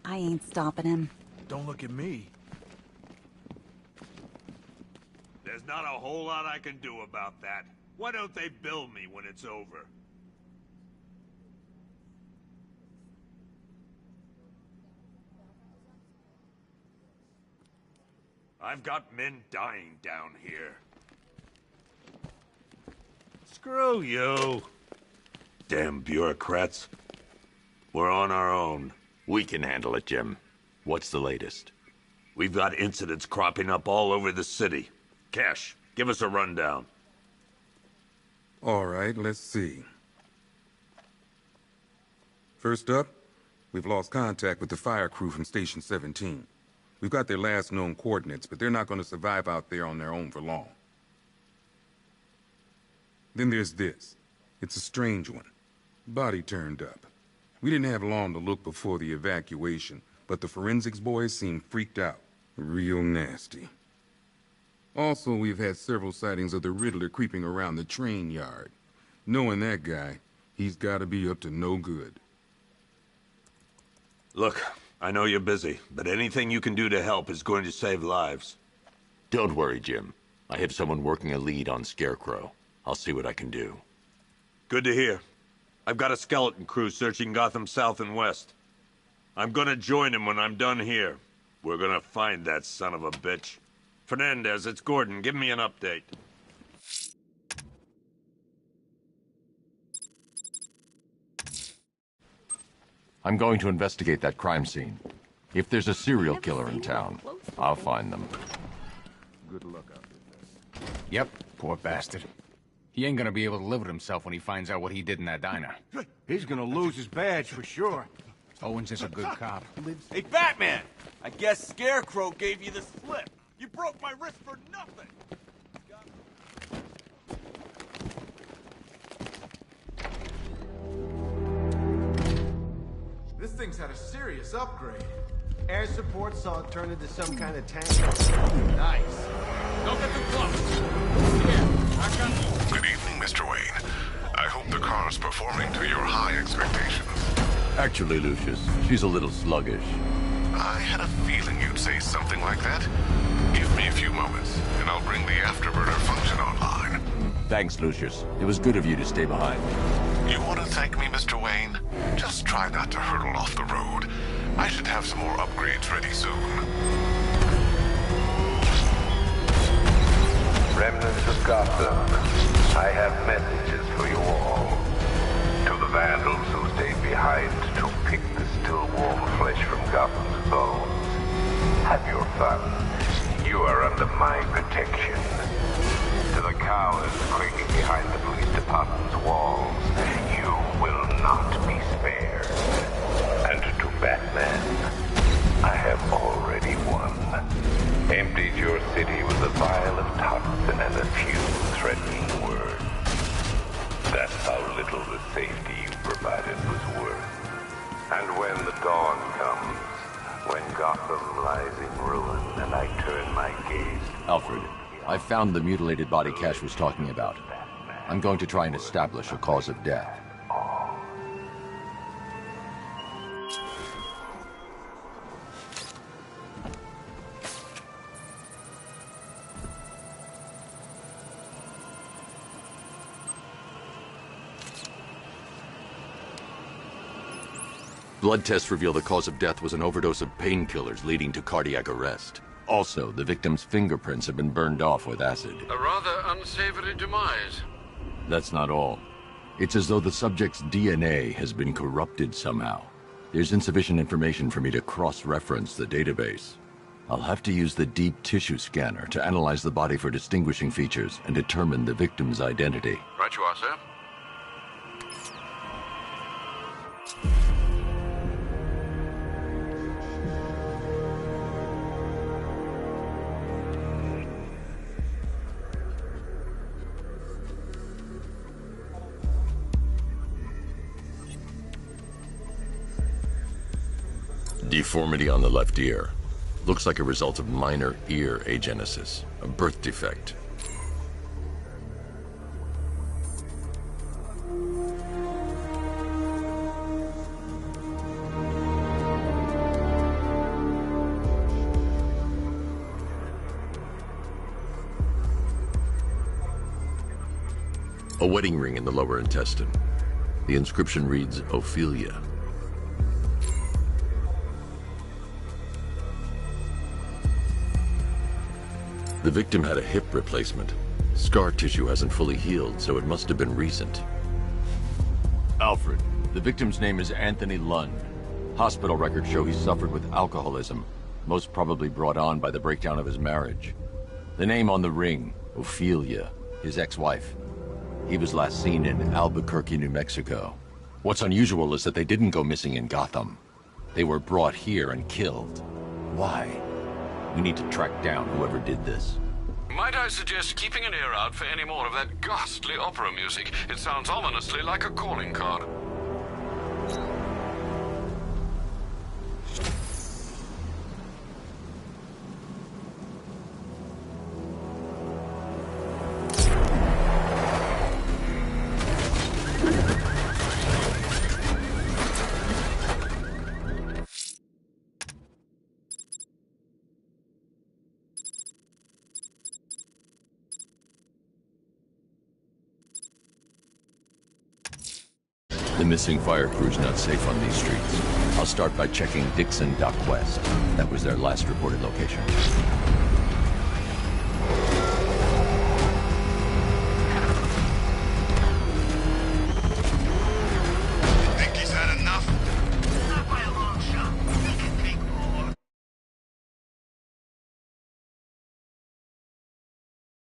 I ain't stopping him. Don't look at me. There's not a whole lot I can do about that. Why don't they bill me when it's over? I've got men dying down here. Screw you. Damn bureaucrats. We're on our own. We can handle it, Jim. What's the latest? We've got incidents cropping up all over the city. Cash, give us a rundown. All right, let's see. First up, we've lost contact with the fire crew from Station 17. We've got their last known coordinates, but they're not going to survive out there on their own for long. Then there's this. It's a strange one. Body turned up. We didn't have long to look before the evacuation, but the forensics boys seemed freaked out. Real nasty. Also, we've had several sightings of the Riddler creeping around the train yard. Knowing that guy, he's gotta be up to no good. Look, I know you're busy, but anything you can do to help is going to save lives. Don't worry, Jim. I have someone working a lead on Scarecrow. I'll see what I can do. Good to hear. I've got a skeleton crew searching Gotham South and West. I'm gonna join him when I'm done here. We're gonna find that son of a bitch. Fernandez, it's Gordon. Give me an update. I'm going to investigate that crime scene. If there's a serial killer in town, I'll find them. Good luck out there. Yep, poor bastard. He ain't gonna be able to live with himself when he finds out what he did in that diner. He's gonna lose his badge for sure. Owens is a good cop. Hey, Batman! I guess Scarecrow gave you the slip. You broke my wrist for nothing! This thing's had a serious upgrade. Air support saw it turn into some kind of tank. Nice. Don't get too close. Here, I got you. Good evening, Mr. Wayne. I hope the car's performing to your high expectations. Actually, Lucius, she's a little sluggish. I had a feeling you'd say something like that. Give me a few moments, and I'll bring the afterburner function online. Thanks, Lucius. It was good of you to stay behind. You want to thank me, Mr. Wayne? Just try not to hurtle off the road. I should have some more upgrades ready soon. Remnants of Gotham, I have messages for you all. To the vandals who stayed behind to pick the still warm flesh from Gotham's bones. Have your fun. You are under my protection. To the cowards quaking behind the police department's walls, you will not be spared. And to Batman, I have already won. Emptied your city with a vial of toxin and a few threatening words. That's how little the safety you provided was worth. And when the dawn comes, when Gotham lies in ruin and I turn my gaze... Alfred, I found the mutilated body Cash was talking about. I'm going to try and establish a cause of death. Blood tests reveal the cause of death was an overdose of painkillers leading to cardiac arrest. Also, the victim's fingerprints have been burned off with acid. A rather unsavory demise. That's not all. It's as though the subject's DNA has been corrupted somehow. There's insufficient information for me to cross-reference the database. I'll have to use the deep tissue scanner to analyze the body for distinguishing features and determine the victim's identity. Right you are, sir. Deformity on the left ear. Looks like a result of minor ear agenesis, a birth defect. A wedding ring in the lower intestine. The inscription reads, Ophelia. The victim had a hip replacement. Scar tissue hasn't fully healed, so it must have been recent. Alfred, the victim's name is Anthony Lund. Hospital records show he suffered with alcoholism, most probably brought on by the breakdown of his marriage. The name on the ring, Ophelia, his ex-wife. He was last seen in Albuquerque, New Mexico. What's unusual is that they didn't go missing in Gotham. They were brought here and killed. Why? We need to track down whoever did this. Might I suggest keeping an ear out for any more of that ghastly opera music? It sounds ominously like a calling card. The missing fire crew's not safe on these streets. I'll start by checking Dixon Dock West. That was their last reported location.